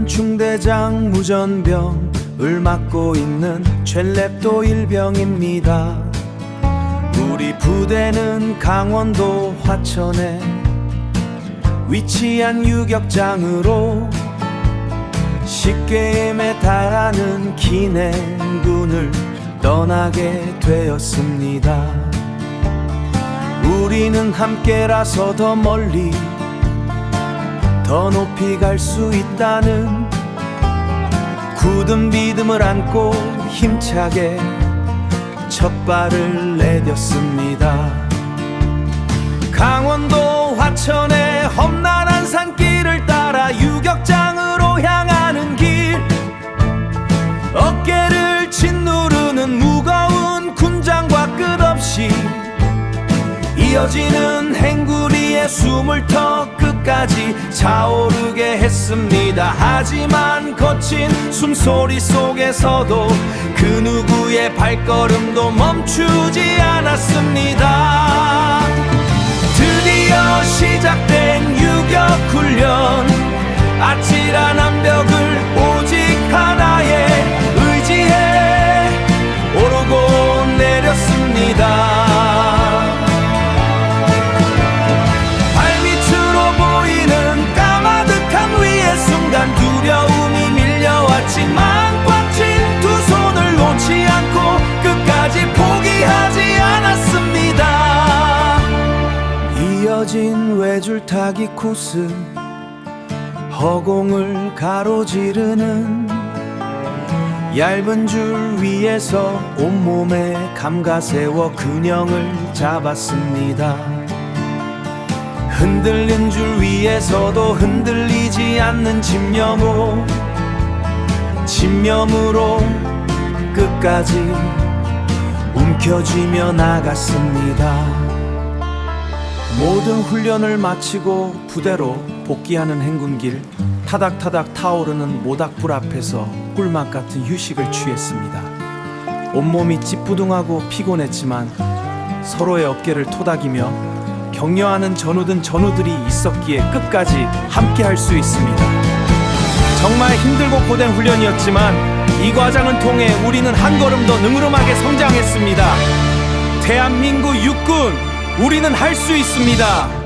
우리는 중대장 무전병을 맡고 있는 최랩도 일병입니다. 우리 부대는 강원도 화천에 위치한 유격장으로 쉽게 매달하는 기내군을 떠나게 되었습니다. 우리는 함께라서 더 멀리 더 높이 갈 수 있다는 굳은 믿음을 안고 힘차게 첫 발을 내딛습니다. 강원도 화천의 험난한 산길을 따라 유격장으로 향하는 길, 어깨를 짓누르는 무거운 군장과 끝없이 이어지는 행구리의 숨을 더 끝까지 차오르게 했습니다. 하지만 거친 숨소리 속에서도 그 누구의 발걸음도 멈추지 않았습니다. 드디어 시작된 유격훈련, 아찔한 암벽을 오직 하나에 의지해 오르고 내렸습니다. 두려움이 밀려왔지만 꽉 쥔 두 손을 놓지 않고 끝까지 포기하지 않았습니다. 이어진 외줄타기 코스, 허공을 가로지르는 얇은 줄 위에서 온몸에 감가세워 균형을 잡았습니다. 흔들린 줄 위에서도 흔들리지 않는 집념으로 끝까지 움켜쥐며 나갔습니다. 모든 훈련을 마치고 부대로 복귀하는 행군길, 타닥타닥 타오르는 모닥불 앞에서 꿀맛 같은 휴식을 취했습니다. 온몸이 찌뿌둥하고 피곤했지만 서로의 어깨를 토닥이며 격려하는 전우든 전우들이 있었기에 끝까지 함께 할 수 있습니다. 정말 힘들고 고된 훈련이었지만 이 과정을 통해 우리는 한 걸음 더 능름하게 성장했습니다. 대한민국 육군, 우리는 할 수 있습니다.